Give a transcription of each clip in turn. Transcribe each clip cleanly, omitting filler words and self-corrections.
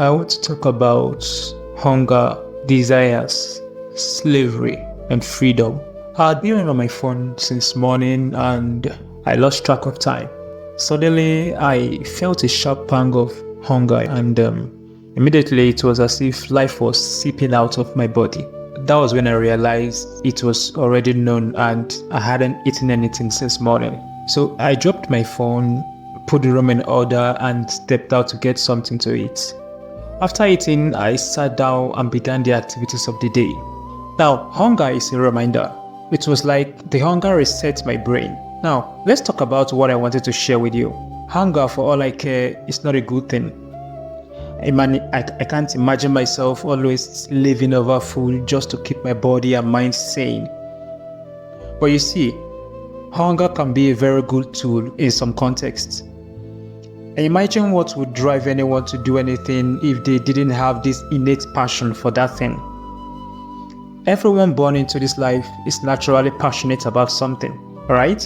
I want to talk about hunger, desires, slavery, and freedom. I'd been on my phone since morning and I lost track of time. Suddenly, I felt a sharp pang of hunger and immediately it was as if life was seeping out of my body. That was when I realized it was already known and I hadn't eaten anything since morning. So I dropped my phone, put the room in order and stepped out to get something to eat. After eating, I sat down and began the activities of the day. Now, hunger is a reminder. It was like the hunger reset my brain. Now, let's talk about what I wanted to share with you. Hunger, for all I care, is not a good thing. I can't imagine myself always living over food just to keep my body and mind sane. But you see, hunger can be a very good tool in some contexts. Imagine what would drive anyone to do anything if they didn't have this innate passion for that thing. Everyone born into this life is naturally passionate about something, right?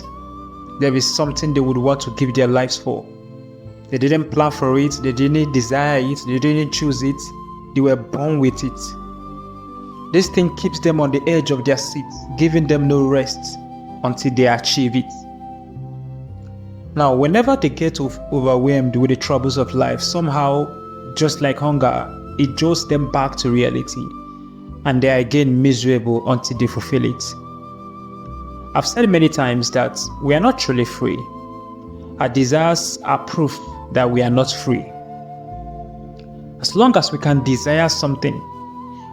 There is something they would want to give their lives for. They didn't plan for it, they didn't desire it, they didn't choose it, they were born with it. This thing keeps them on the edge of their seats, giving them no rest until they achieve it. Now, whenever they get overwhelmed with the troubles of life, somehow, just like hunger, it jolts them back to reality, and they are again miserable until they fulfill it. I've said many times that we are not truly free. Our desires are proof that we are not free. As long as we can desire something,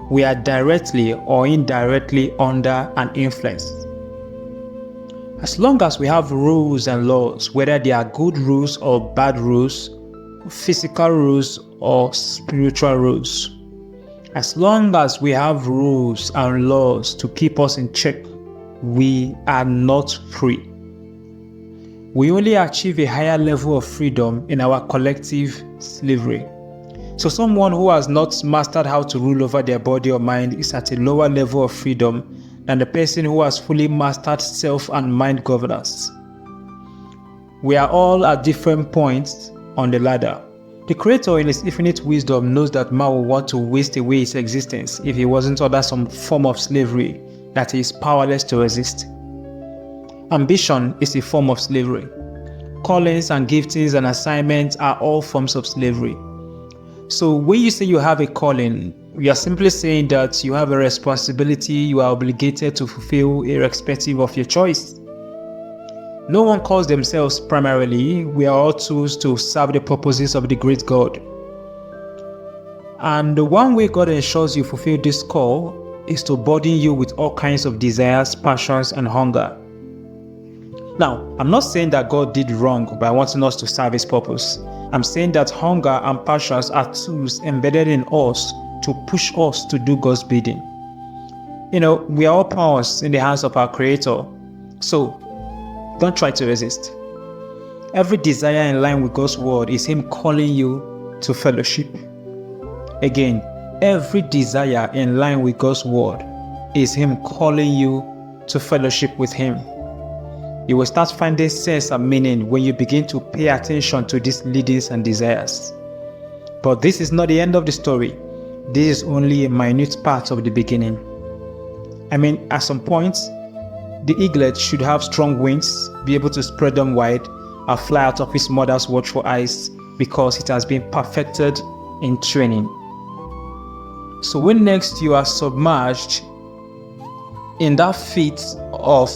we are directly or indirectly under an influence. As long as we have rules and laws, whether they are good rules or bad rules, physical rules or spiritual rules, as long as we have rules and laws to keep us in check, we are not free. We only achieve a higher level of freedom in our collective slavery. So someone who has not mastered how to rule over their body or mind is at a lower level of freedom than the person who has fully mastered self and mind governance. We are all at different points on the ladder. The Creator in His infinite wisdom knows that man will want to waste away his existence if he wasn't under some form of slavery that he is powerless to resist. Ambition is a form of slavery. Callings and giftings and assignments are all forms of slavery. So when you say you have a calling, you are simply saying that you have a responsibility you are obligated to fulfill irrespective of your choice. No one calls themselves primarily. We are all tools to serve the purposes of the great God. And the one way God ensures you fulfill this call is to burden you with all kinds of desires, passions, and hunger. Now, I'm not saying that God did wrong by wanting us to serve His purpose. I'm saying that hunger and passions are tools embedded in us to push us to do God's bidding. We are all pawns in the hands of our Creator. So, don't try to resist. Every desire in line with God's word is Him calling you to fellowship. Again, every desire in line with God's word is Him calling you to fellowship with Him. You will start finding sense and meaning when you begin to pay attention to these leadings and desires. But this is not the end of the story. This is only a minute part of the beginning. At some point, the eaglet should have strong wings, be able to spread them wide, and fly out of its mother's watchful eyes because it has been perfected in training. So when next you are submerged in that fit of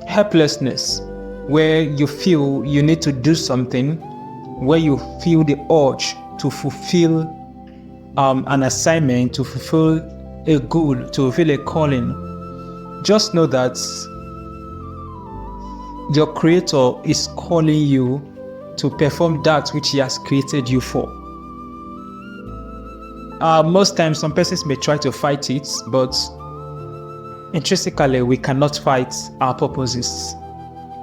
helplessness, where you feel you need to do something, where you feel the urge to fulfill an assignment, to fulfill a goal, to fulfill a calling, just know that your Creator is calling you to perform that which He has created you for. Most times, some persons may try to fight it, but intrinsically, we cannot fight our purposes.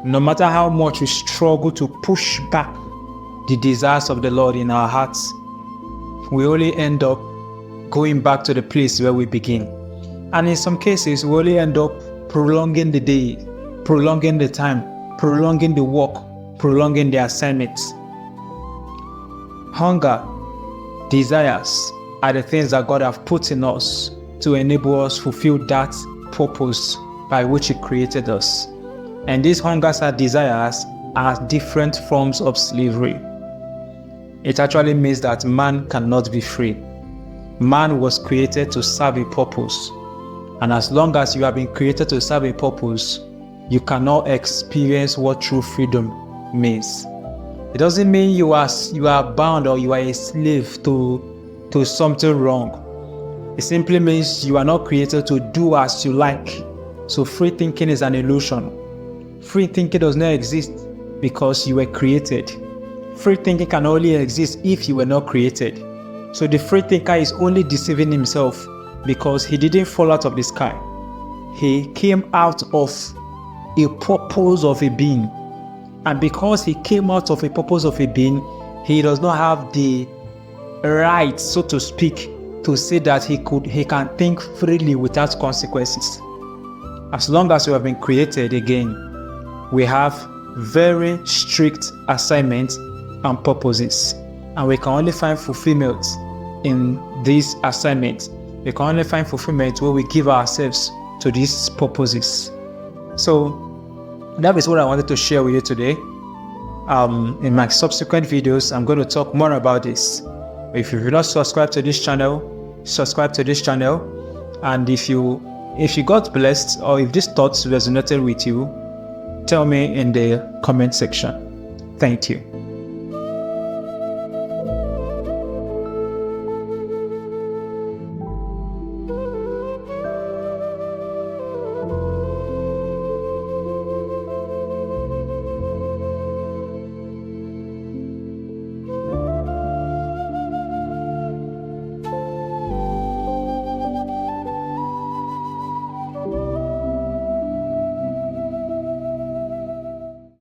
No matter how much we struggle to push back the desires of the Lord in our hearts, we only end up going back to the place where we begin. And in some cases, we only end up prolonging the day, prolonging the time, prolonging the work, prolonging the assignments. Hunger, desires are the things that God has put in us to enable us fulfill that purpose by which He created us. And these hungers and desires are different forms of slavery. It actually means that man cannot be free. Man was created to serve a purpose. And as long as you have been created to serve a purpose, you cannot experience what true freedom means. It doesn't mean you are bound or you are a slave to something wrong. It simply means you are not created to do as you like. So free thinking is an illusion. Free thinking does not exist because you were created. Free thinking can only exist if you were not created. So the free thinker is only deceiving himself because he didn't fall out of the sky. He came out of a purpose of a being. And because he came out of a purpose of a being, he does not have the right, so to speak, to say that he can think freely without consequences. As long as we have been created again, we have very strict assignments and purposes. And we can only find fulfillment in these assignments. We can only find fulfillment where we give ourselves to these purposes. So that is what I wanted to share with you today. In my subsequent videos, I'm going to talk more about this. If you've not subscribed to this channel, subscribe to this channel. And if you got blessed or if these thoughts resonated with you, tell me in the comment section. Thank you.